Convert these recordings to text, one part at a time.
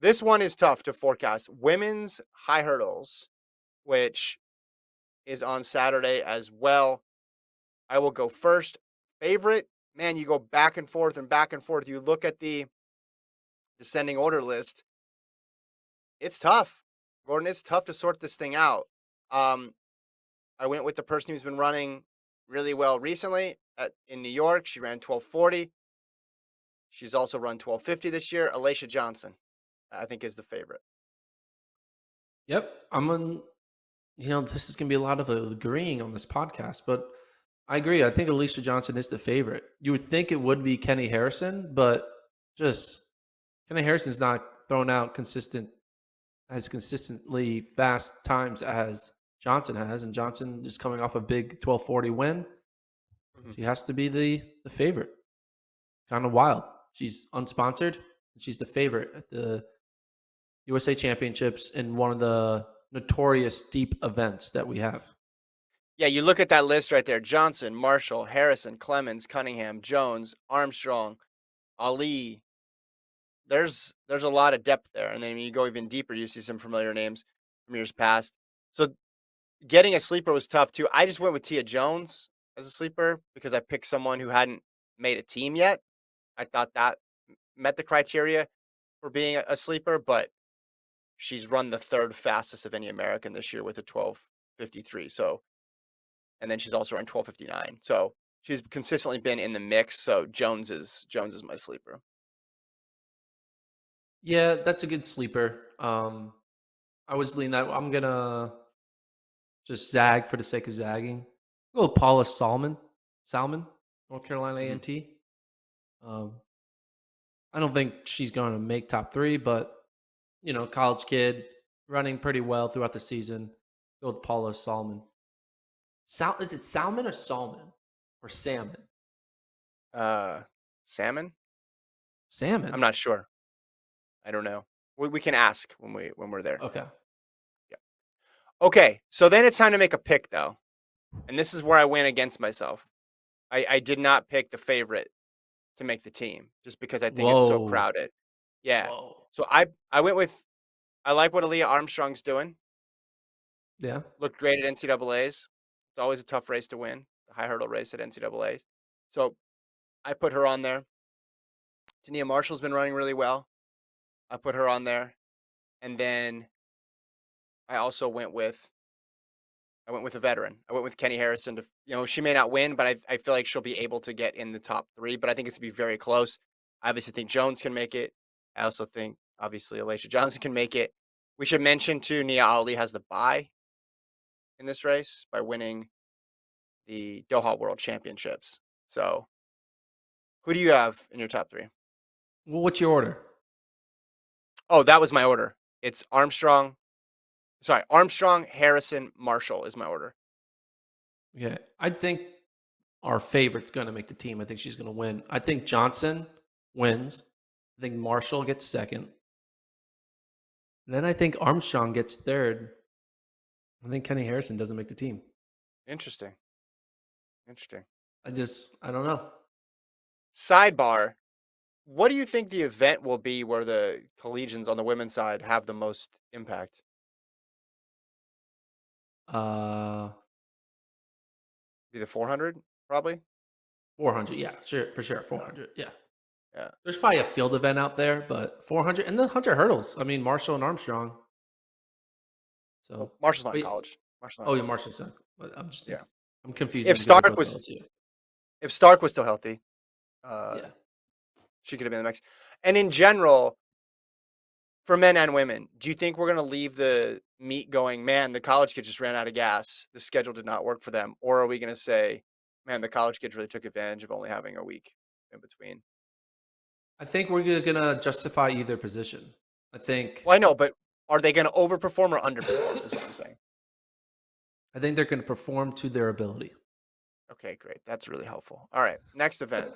This one is tough to forecast. Women's high hurdles, which is on Saturday as well. I will go first. Favorite, man, you go back and forth and back and forth. You look at the descending order list. It's tough, Gordon. It's tough to sort this thing out. Um, I went with the person who's been running really well recently in New York. She ran 12:40. She's also run 12:50 this year. Alacia Johnson, I think, is the favorite. Yep. This is going to be a lot of agreeing on this podcast, but I agree. I think Alicia Johnson is the favorite. You would think it would be Kenny Harrison, but just Kenny Harrison's not thrown out consistently fast times as Johnson has, and Johnson is coming off a big 12:40 win. Mhm. She has to be the favorite. Kind of wild. She's unsponsored, and she's the favorite at the USA Championships in one of the notorious deep events that we have. Yeah, you look at that list right there: Johnson, Marshall, Harrison, Clemens, Cunningham, Jones, Armstrong, Ali. There's a lot of depth there, and then when you go even deeper, you see some familiar names from years past. So getting a sleeper was tough too. I just went with Tia Jones as a sleeper because I picked someone who hadn't made a team yet. I thought that met the criteria for being a sleeper, but she's run the third fastest of any American this year with a 12:53. So, and then she's also run 12:59. So she's consistently been in the mix. So Jones is my sleeper. Yeah, that's a good sleeper. I was leaning that. I'm gonna just zag for the sake of zagging. Go with Paula Salmon, North Carolina Mhm. A&T. Um, I don't think she's going to make top three, but college kid running pretty well throughout the season. Go with Paula Salmon. Is it Salmon or Salmon or Salmon? Uh, Salmon? I'm Salmon. not sure. I don't know. We can ask when we're there. Okay. Yeah. Okay. So then it's time to make a pick though, and this is where I went against myself. I did not pick the favorite to make the team just because I think it's so Whoa. crowded. Yeah. Whoa. So I went with I like what Aaliyah Armstrong's doing. Yeah. Looked great at NCAA's. It's always a tough race to win, the high hurdle race at NCAA's. So I put her on there. Tania Marshall's been running really well. I put her on there. And then I also went with a veteran. I went with Kenny Harrison to, she may not win, but I feel like she'll be able to get in the top three, but I think it's going to be very close. I obviously think Jones can make it. I also think, obviously, Alacia Johnson can make it. We should mention, too, Nia Ali has the bye in this race by winning the Doha World Championships. So who do you have in your top three? Well, what's your order? Oh, that was my order. It's Armstrong. Sorry, Armstrong, Harrison, Marshall is my order. Yeah. I think our favorite's going to make the team. I think she's going to win. I think Johnson wins. I think Marshall gets second. And then I think Armstrong gets third. I think Kenny Harrison doesn't make the team. Interesting. Interesting. I don't know. Sidebar. What do you think the event will be where the collegians on the women's side have the most impact? Uh, Be the 400, probably. 400. Yeah, sure, for sure. Yeah. 400. Yeah. Yeah. There's probably a field event out there, but 400 and the 100 hurdles. I mean, Marshall and Armstrong. Well, So, Marshall's not in wait. college. Marshall's not Oh, in yeah, college. Marshall's not. But I'm just Yeah. thinking. I'm confusing If them because they're Stark both was LSU. if Stark was still healthy, uh, Yeah. she could have been in the mix. And in general, for men and women, do you think we're going to leave the meet going, man, the college kids just ran out of gas. The schedule did not work for them. Or are we going to say, man, the college kids really took advantage of only having a week in between? I think we're going to justify either position. I think. Well, I know, but are they going to overperform or underperform is what I'm saying. I think they're going to perform to their ability. Okay, great. That's really helpful. All right, next event.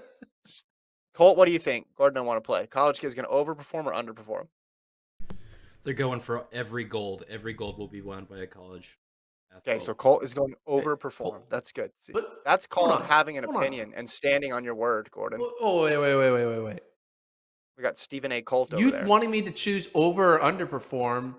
Just, Colt, what do you think? Gordon, I want to play. College kids going to overperform or underperform? They're going for every gold. Every gold will be won by a college Okay, so athlete. Colt is going to Okay, overperform. cool. That's good. See, But that's hold called on, having an hold on. opinion and standing on your word, Gordon. Oh, wait. We got Stephen A. Colt over You there. wanting me to choose over or underperform?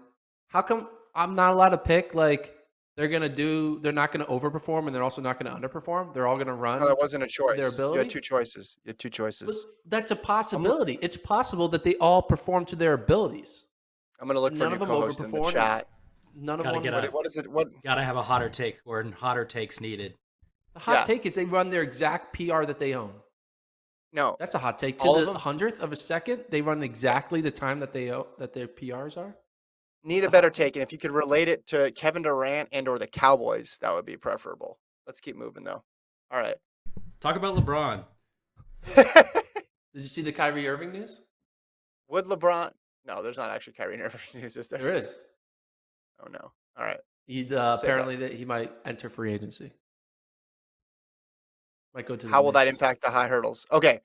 How come I'm not allowed to pick like they're not gonna overperform and they're also not gonna underperform? They're all gonna run No, that wasn't a to their choice. You had ability? two choices. You had two But choices. that's a I'm, possibility. It's possible that they all perform to their abilities. I'm gonna look And for a none new of them co-host in the overperformed. And chat. none of Gotta them. get a What is it? What? gotta have a hotter take or hotter takes needed. The hot Yeah. take is they run their exact PR that they own. No. That's a hot take. To All of the them? 100th of a second, they run exactly the time that that their PRs are. Need a a better hot take. take, and if you could relate it to Kevin Durant and or the Cowboys, that would be preferable. Let's keep moving though. All right. Talk about LeBron. Did you see the Kyrie Irving news? Would LeBron? No, there's not actually Kyrie Irving news, is there? There is. Oh no. All right. He's Save that. apparently that he might enter free agency. Might go to the How will that Knicks. impact the high hurdles? Okay,